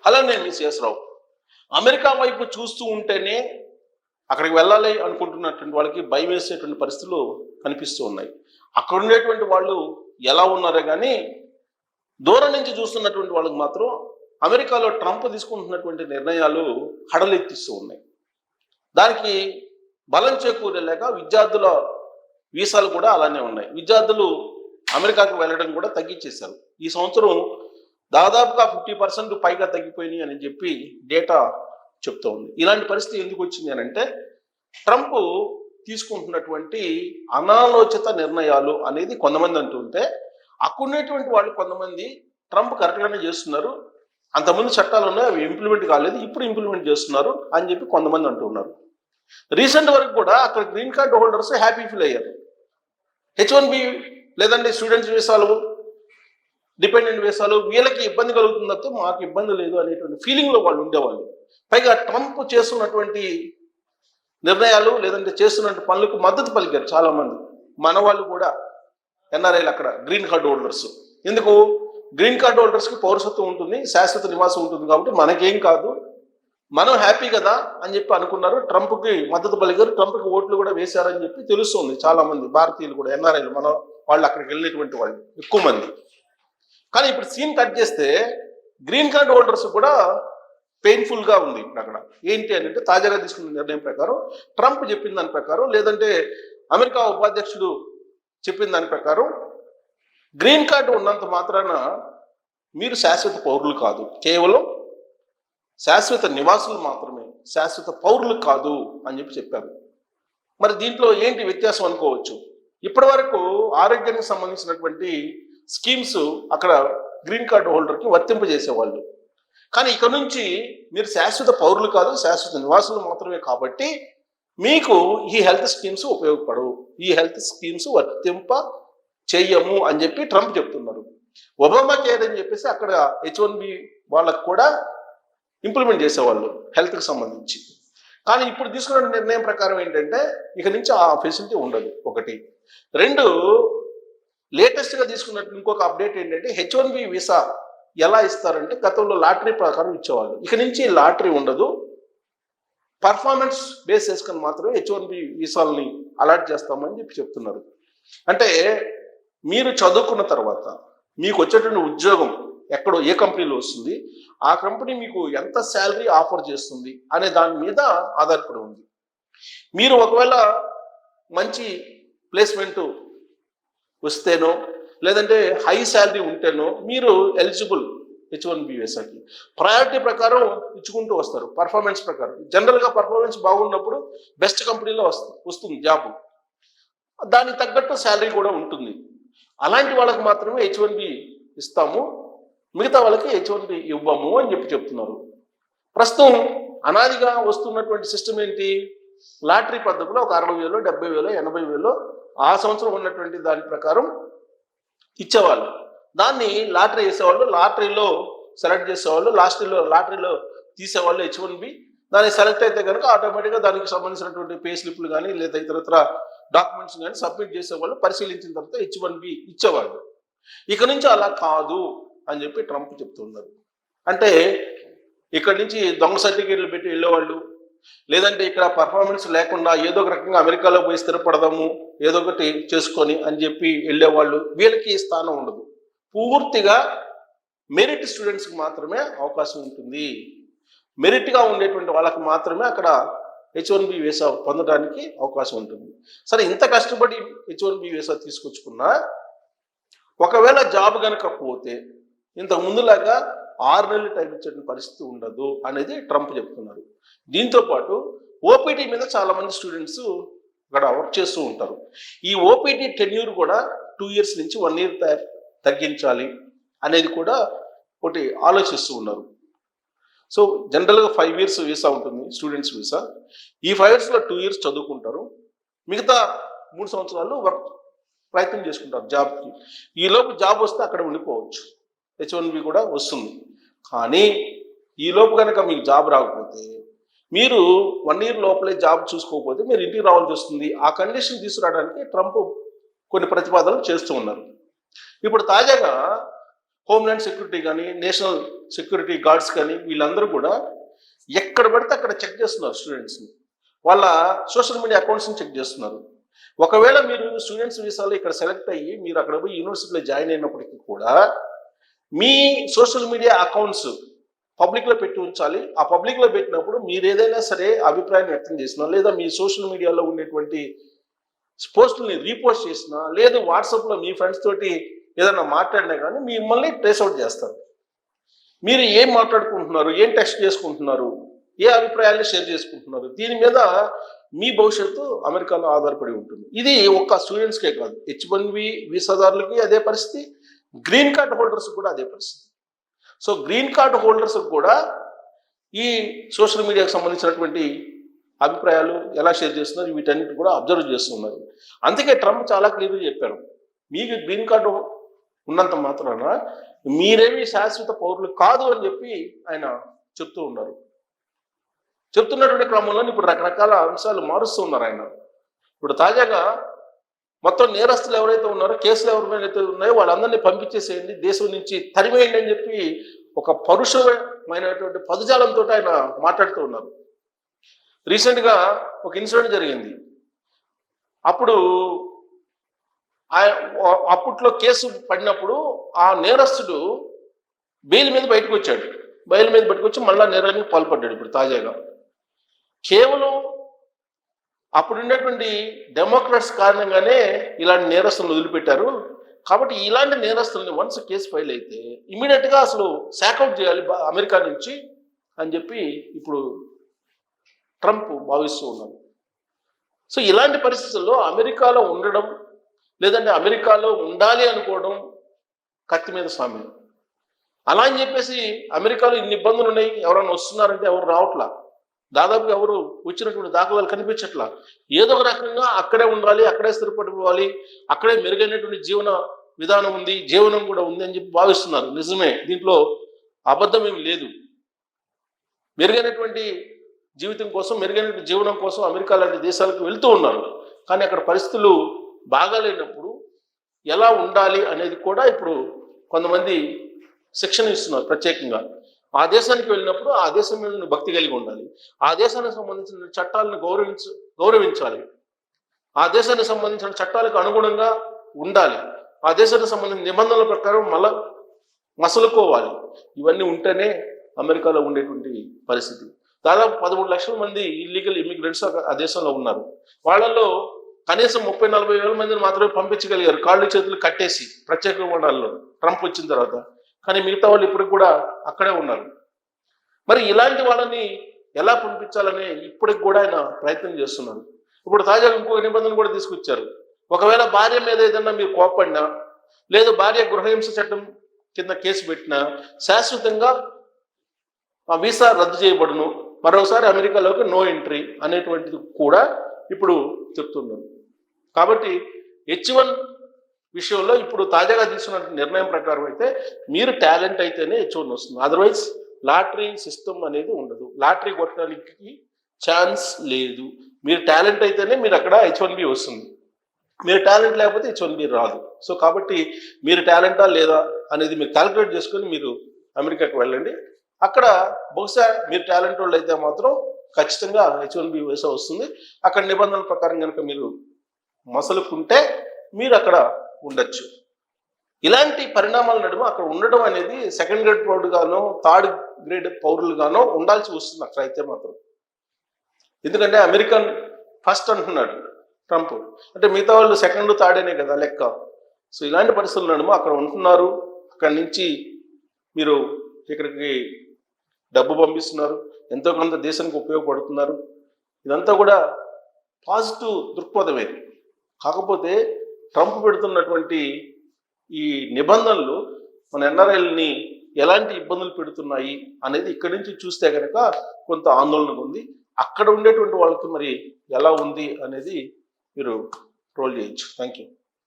Hello, నేను మీ Sesha Rao. America వైపు చూస్తూ ఉంటేనే అక్కడికి వెళ్ళాలి అనుకుంటున్నటువంటి వాళ్ళకి భయం వేసేటువంటి పరిస్థితులు కనిపిస్తూ ఉన్నాయి. అక్కడ ఉండేటువంటి వాళ్ళు ఎలా ఉన్నారో కానీ దూరం నుంచి చూస్తున్నటువంటి వాళ్ళకి మాత్రం అమెరికాలో ట్రంప్ తీసుకుంటున్నటువంటి నిర్ణయాలు హడలెత్తిస్తూ ఉన్నాయి. దానికి బలం చేకూరేలాగా విద్యార్థుల వీసాలు కూడా అలానే ఉన్నాయి. విద్యార్థులు అమెరికాకు వెళ్ళడం కూడా తగ్గించేశారు. ఈ సంవత్సరం దాదాపుగా 50% పైగా తగ్గిపోయినాయి అని చెప్పి డేటా చెప్తూ ఉంది. ఇలాంటి పరిస్థితి ఎందుకు వచ్చింది అని అంటే ట్రంప్ తీసుకుంటున్నటువంటి అనాలోచిత నిర్ణయాలు అనేది కొంతమంది అంటుంటే, అక్కడ ఉన్నటువంటి వాళ్ళు కొంతమంది ట్రంప్ కరెక్ట్గానే చేస్తున్నారు, అంతకుముందు చట్టాలు ఉన్నాయి అవి ఇంప్లిమెంట్ కాలేదు, ఇప్పుడు ఇంప్లిమెంట్ చేస్తున్నారు అని చెప్పి కొంతమంది అంటున్నారు. రీసెంట్ వరకు కూడా అక్కడ green card holders happy feel అయ్యారు. H1B లేదంటే స్టూడెంట్స్ వీసాలు, డిపెండెంట్ వీసాలు వీళ్ళకి ఇబ్బంది కలుగుతుందంటే మాకు ఇబ్బంది లేదు అనేటువంటి ఫీలింగ్లో వాళ్ళు ఉండేవాళ్ళు. పైగా ట్రంప్ చేస్తున్నటువంటి నిర్ణయాలు లేదంటే చేస్తున్నటువంటి పనులకు మద్దతు పలికారు చాలా మంది. మన వాళ్ళు కూడా ఎన్ఆర్ఐలు అక్కడ గ్రీన్ కార్డ్ హోల్డర్స్. ఎందుకు? గ్రీన్ కార్డ్ హోల్డర్స్కి పౌరసత్వం ఉంటుంది, శాశ్వత నివాసం ఉంటుంది, కాబట్టి మనకేం కాదు, మనం హ్యాపీ కదా అని చెప్పి అనుకున్నారు. ట్రంప్కి మద్దతు పలికారు, ట్రంప్కి ఓట్లు కూడా వేశారని చెప్పి తెలుస్తుంది. చాలా మంది భారతీయులు కూడా ఎన్ఆర్ఐలు మన వాళ్ళు అక్కడికి వెళ్ళినటువంటి వాళ్ళు ఎక్కువ మంది. కానీ ఇప్పుడు సీన్ కట్ చేస్తే గ్రీన్ కార్డ్ హోల్డర్స్ కూడా పెయిన్ఫుల్గా ఉంది. ఇప్పుడు అక్కడ ఏంటి అని అంటే తాజాగా తీసుకున్న నిర్ణయం ప్రకారం, ట్రంప్ చెప్పిన దాని ప్రకారం లేదంటే అమెరికా ఉపాధ్యక్షుడు చెప్పిన దాని ప్రకారం గ్రీన్ కార్డు ఉన్నంత మాత్రాన మీరు శాశ్వత పౌరులు కాదు, కేవలం శాశ్వత నివాసులు మాత్రమే, శాశ్వత పౌరులు కాదు అని చెప్పి చెప్పారు. మరి దీంట్లో ఏంటి వ్యత్యాసం అనుకోవచ్చు. ఇప్పటి వరకు ఆరోగ్యానికి సంబంధించినటువంటి స్కీమ్స్ అక్కడ గ్రీన్ కార్డు హోల్డర్కి వర్తింపజేసేవాళ్ళు. కానీ ఇక నుంచి మీరు శాశ్వత పౌరులు కాదు, శాశ్వత నివాసులు మాత్రమే, కాబట్టి మీకు ఈ హెల్త్ స్కీమ్స్ ఉపయోగపడవు, ఈ హెల్త్ స్కీమ్స్ వర్తింప చెయ్యము అని చెప్పి ట్రంప్ చెప్తున్నారు. ఒబామా కేర్ అని చెప్పేసి అక్కడ H1B వాళ్ళకు కూడా ఇంప్లిమెంట్ చేసేవాళ్ళు హెల్త్కి సంబంధించి. కానీ ఇప్పుడు తీసుకున్న నిర్ణయం ప్రకారం ఏంటంటే ఇక నుంచి ఆ ఫెసిలిటీ ఉండదు. ఒకటి. రెండు, లేటెస్ట్గా తీసుకున్నట్టు ఇంకొక అప్డేట్ ఏంటంటే H1B వీసా ఎలా ఇస్తారంటే గతంలో లాటరీ ప్రకారం ఇచ్చేవాళ్ళు, ఇక నుంచి లాటరీ ఉండదు, పర్ఫార్మెన్స్ బేస్ చేసుకొని మాత్రమే H1B వీసాలని అలాట్ చేస్తామని చెప్పి చెప్తున్నారు. అంటే మీరు చదువుకున్న తర్వాత మీకు వచ్చేటువంటి ఉద్యోగం ఎక్కడో ఏ కంపెనీలో వస్తుంది, ఆ కంపెనీ మీకు ఎంత శాలరీ ఆఫర్ చేస్తుంది అనే దాని మీద ఆధారపడి ఉంది. మీరు ఒకవేళ మంచి ప్లేస్మెంట్ వస్తేనో లేదంటే హై శాలరీ ఉంటేనో మీరు ఎలిజిబుల్ H1B వీసాకి. ప్రయారిటీ ప్రకారం ఇచ్చుకుంటూ వస్తారు, పర్ఫార్మెన్స్ ప్రకారం. జనరల్గా పర్ఫార్మెన్స్ బాగున్నప్పుడు బెస్ట్ కంపెనీలో వస్తుంది జాబ్, దానికి తగ్గట్టు శాలరీ కూడా ఉంటుంది. అలాంటి వాళ్ళకి మాత్రమే H1B ఇస్తాము, మిగతా వాళ్ళకి H1B ఇవ్వము అని చెప్పి చెప్తున్నారు. ప్రస్తుతం అనాదిగా వస్తున్నటువంటి సిస్టమ్ ఏంటి? లాటరీ పద్ధతిలో ఒక 60,000, 70,000, 80,000 ఆ సంవత్సరం ఉన్నటువంటి దాని ప్రకారం ఇచ్చేవాళ్ళు. దాన్ని లాటరీ వేసేవాళ్ళు, లాటరీలో సెలెక్ట్ చేసేవాళ్ళు, లాటరీలో తీసేవాళ్ళు H1B. దాన్ని సెలెక్ట్ అయితే కనుక ఆటోమేటిక్గా దానికి సంబంధించినటువంటి పే స్లిప్లు కానీ లేదా ఇతరత్ర డాక్యుమెంట్స్ కానీ సబ్మిట్ చేసేవాళ్ళు, పరిశీలించిన తర్వాత H1B ఇచ్చేవాళ్ళు. ఇక నుంచి అలా కాదు అని చెప్పి ట్రంప్ చెప్తున్నారు. అంటే ఇక్కడ నుంచి దొంగ సర్టిఫికేట్లు పెట్టి వెళ్ళేవాళ్ళు, లేదంటే ఇక్కడ పర్ఫార్మెన్స్ లేకుండా ఏదో ఒక రకంగా అమెరికాలో పోయి స్థిరపడదాము, ఏదో ఒకటి చేసుకొని అని చెప్పి వెళ్ళేవాళ్ళు, వీళ్ళకి స్థానం ఉండదు. పూర్తిగా మెరిట్ స్టూడెంట్స్కి మాత్రమే అవకాశం ఉంటుంది. మెరిట్గా ఉండేటువంటి వాళ్ళకి మాత్రమే అక్కడ H1B వీసా పొందడానికి అవకాశం ఉంటుంది. సరే, ఇంత కష్టపడి H1B వీసా తీసుకొచ్చుకున్నా ఒకవేళ జాబ్ కనుక పోతే ఇంతకు ముందులాగా 6 నెలలు టైం ఇచ్చే పరిస్థితి ఉండదు అనేది ట్రంప్ చెప్తున్నారు. దీంతో పాటు ఓపీటీ మీద చాలా మంది స్టూడెంట్స్ ఇక్కడ వర్క్ చేస్తూ ఉంటారు. ఈ ఓపీటీ టెన్యూర్ కూడా 2 years నుంచి 1 year తగ్గించాలి అనేది కూడా ఒకటి ఆలోచిస్తూ ఉన్నారు. సో జనరల్గా 5 years వీసా ఉంటుంది స్టూడెంట్స్ వీసా. ఈ 5 yearsలో 2 years చదువుకుంటారు, మిగతా 3 సంవత్సరాలు వర్క్ ప్రయత్నం చేసుకుంటారు జాబ్కి. ఈలోపు జాబ్ వస్తే అక్కడ ఉండిపోవచ్చు, H1B కూడా వస్తుంది. కానీ ఈలోపు కనుక మీకు జాబ్ రాకపోతే, మీరు 1 year లోపలే జాబ్ చూసుకోకపోతే మీరు ఇంటికి రావాల్సి వస్తుంది. ఆ కండిషన్ తీసుకురావడానికి ట్రంప్ కొన్ని ప్రతిపాదనలు చేస్తూ ఉన్నారు. ఇప్పుడు తాజాగా హోమ్‌ల్యాండ్ సెక్యూరిటీ కానీ, నేషనల్ సెక్యూరిటీ గార్డ్స్ కానీ వీళ్ళందరూ కూడా ఎక్కడ పడితే అక్కడ చెక్ చేస్తున్నారు స్టూడెంట్స్‌ని. వాళ్ళ సోషల్ మీడియా అకౌంట్స్‌ని చెక్ చేస్తున్నారు. ఒకవేళ మీరు స్టూడెంట్స్ వీసాలో ఇక్కడ సెలెక్ట్ అయ్యి మీరు అక్కడ పోయి యూనివర్సిటీలో జాయిన్ అయినప్పటికీ కూడా మీ సోషల్ మీడియా అకౌంట్స్ పబ్లిక్లో పెట్టి ఉంచాలి. ఆ పబ్లిక్లో పెట్టినప్పుడు మీరు ఏదైనా సరే అభిప్రాయం వ్యక్తం చేసినా, లేదా మీ సోషల్ మీడియాలో ఉండేటువంటి పోస్టుల్ని రీపోస్ట్ చేసినా, లేదు వాట్సాప్లో మీ ఫ్రెండ్స్ తోటి ఏదైనా మాట్లాడినా కానీ మిమ్మల్ని ట్రేస్ అవుట్ చేస్తారు. మీరు ఏం మాట్లాడుకుంటున్నారు, ఏం టెక్స్ట్ చేసుకుంటున్నారు, ఏ అభిప్రాయాన్ని షేర్ చేసుకుంటున్నారు, దీని మీద మీ భవిష్యత్తు అమెరికాలో ఆధారపడి ఉంటుంది. ఇది ఒక్క స్టూడెంట్స్కే కాదు, H1B వీసాదారులకి అదే పరిస్థితి, గ్రీన్ కార్డ్ హోల్డర్స్ కూడా అదే పరిస్థితి. సో గ్రీన్ కార్డ్ హోల్డర్స్ కూడా ఈ సోషల్ మీడియాకు సంబంధించినటువంటి అభిప్రాయాలు ఎలా షేర్ చేస్తున్నారు వీటన్నిటి కూడా అబ్జర్వ్ చేస్తున్నారు. అందుకే ట్రంప్ చాలా క్లియర్గా చెప్పారు, మీకు గ్రీన్ కార్డు ఉన్నంత మాత్రాన మీరేమి శాశ్వత పౌరులు కాదు అని చెప్పి ఆయన చెప్తూ ఉన్నారు. చెప్తున్నటువంటి క్రమంలో ఇప్పుడు రకరకాల అంశాలు మారుస్తూ ఉన్నారు ఆయన. ఇప్పుడు తాజాగా మొత్తం నేరస్తులు ఎవరైతే ఉన్నారో, కేసులు ఎవరైతే ఉన్నాయో వాళ్ళందరినీ పంపించేసేయండి, దేశం నుంచి తరిమేయండి అని చెప్పి ఒక పరుషమైనటువంటి పదజాలంతో ఆయన మాట్లాడుతూ ఉన్నారు. రీసెంట్గా ఒక ఇన్సిడెంట్ జరిగింది. అప్పట్లో కేసు పడినప్పుడు ఆ నేరస్తుడు బెయిల్ మీద బయటకు వచ్చాడు. బెయిల్ మీద బయటకు వచ్చి మళ్ళా నేరానికి పాల్పడ్డాడు. ఇప్పుడు తాజాగా కేవలం అప్పుడున్నటువంటి డెమోక్రాట్స్ కారణంగానే ఇలాంటి నేరస్తులను వదిలిపెట్టారు. కాబట్టి ఇలాంటి నేరస్తుల్ని వన్స్ కేసు ఫైల్ అయితే ఇమీడియట్గా అసలు సాకౌట్ చేయాలి అమెరికా నుంచి అని చెప్పి ఇప్పుడు ట్రంప్ భావిస్తూ ఉన్నారు. సో ఇలాంటి పరిస్థితుల్లో అమెరికాలో ఉండడం, లేదంటే అమెరికాలో ఉండాలి అనుకోవడం కత్తి మీద స్వామి. అలా అని చెప్పేసి అమెరికాలో ఇన్ని ఇబ్బందులు ఉన్నాయి, ఎవరైనా వస్తున్నారంటే ఎవరు రావట్లా, దాదాపుగా ఎవరు వచ్చినటువంటి దాఖలాలు కనిపించట్లా. ఏదో ఒక రకంగా అక్కడే ఉండాలి, అక్కడే స్థిరపడిపోవాలి, అక్కడే మెరుగైనటువంటి జీవన విధానం ఉంది, జీవనం కూడా ఉంది అని చెప్పి భావిస్తున్నారు. నిజమే, దీంట్లో అబద్ధం ఏమి లేదు. మెరుగైనటువంటి జీవితం కోసం, మెరుగైనటువంటి జీవనం కోసం అమెరికా లాంటి దేశాలకు వెళ్తూ ఉన్నారు. కానీ అక్కడ పరిస్థితులు బాగాలేనప్పుడు ఎలా ఉండాలి అనేది కూడా ఇప్పుడు కొంతమంది శిక్షణ ఇస్తున్నారు. ప్రత్యేకంగా ఆ దేశానికి వెళ్ళినప్పుడు ఆ దేశం మీద భక్తి కలిగి ఉండాలి, ఆ దేశానికి సంబంధించిన చట్టాలను గౌరవించాలి, ఆ దేశానికి సంబంధించిన చట్టాలకు అనుగుణంగా ఉండాలి, ఆ దేశానికి సంబంధించిన నిబంధనల ప్రకారం మసలుకోవాలి. ఇవన్నీ ఉంటేనే అమెరికాలో ఉండేటువంటి పరిస్థితి. దాదాపు 13 లక్షల మంది ఇల్లీగల్ ఇమిగ్రెంట్స్ ఆ దేశంలో ఉన్నారు. వాళ్ళల్లో కనీసం 30-40 వేల మందిని మాత్రమే పంపించగలిగారు, కాళ్ళు చేతులు కట్టేసి ప్రత్యేక విమానాల్లో ట్రంప్ వచ్చిన తర్వాత. కానీ మిగతా వాళ్ళు ఇప్పటికి కూడా అక్కడే ఉన్నారు. మరి ఇలాంటి వాళ్ళని ఎలా పంపించాలని ఇప్పటికి కూడా ఆయన ప్రయత్నం చేస్తున్నారు. ఇప్పుడు తాజాగా ఇంకొక నిబంధన కూడా తీసుకొచ్చారు. ఒకవేళ భార్య మీద ఏదన్నా మీరు కోప్పడినా, లేదు భార్య గృహహింస చట్టం కింద కేసు పెట్టినా శాశ్వతంగా ఆ వీసా రద్దు చేయబడును, మరోసారి అమెరికాలోకి నో ఎంట్రీ అనేటువంటిది కూడా ఇప్పుడు చెప్తున్నారు. కాబట్టి H1 విషయంలో ఇప్పుడు తాజాగా తీసుకున్న నిర్ణయం ప్రకారం అయితే మీరు టాలెంట్ అయితేనే H1 వస్తుంది, అదర్వైజ్ లాటరీ సిస్టమ్ అనేది ఉండదు, లాటరీ కొట్టడానికి ఛాన్స్ లేదు. మీరు టాలెంట్ అయితేనే మీరు అక్కడ H1B వస్తుంది, మీరు టాలెంట్ లేకపోతే H1B రాదు. సో కాబట్టి మీరు టాలెంటా లేదా అనేది మీరు క్యాలిక్యులేట్ చేసుకొని మీరు అమెరికాకి వెళ్ళండి. అక్కడ బహుశా మీరు టాలెంట్ వాళ్ళు అయితే మాత్రం ఖచ్చితంగా H1B వీసా వస్తుంది. అక్కడ నిబంధనల ప్రకారం కనుక మీరు మసలుకుంటే మీరు అక్కడ ఉండొచ్చు. ఇలాంటి పరిణామాల నడుమ అక్కడ ఉండడం అనేది సెకండ్ గ్రేడ్ పౌరుడుగానో, థర్డ్ గ్రేడ్ పౌరులుగానో ఉండాల్సి వస్తుంది అక్కడ అయితే మాత్రం. ఎందుకంటే అమెరికన్ ఫస్ట్ అంటున్నాడు ట్రంప్, అంటే మిగతా వాళ్ళు సెకండ్ థర్డేనే కదా లెక్క. సో ఇలాంటి పరిస్థితుల నడుమ అక్కడ ఉంటున్నారు, అక్కడి నుంచి మీరు ఇక్కడికి డబ్బు పంపిస్తున్నారు, ఎంతో కొంత దేశానికి ఉపయోగపడుతున్నారు. ఇదంతా కూడా పాజిటివ్ దృక్పథమే. కాకపోతే ట్రంప్ పెడుతున్నటువంటి ఈ నిబంధనలు మన ఎన్ఆర్ఐల్ని ఎలాంటి ఇబ్బందులు పెడుతున్నాయి అనేది ఇక్కడి నుంచి చూస్తే కనుక కొంత ఆందోళనగా ఉంది. అక్కడ ఉండేటువంటి వాళ్ళకి మరి ఎలా ఉంది అనేది మీరు ట్రోల్ చేయొచ్చు. Thank you.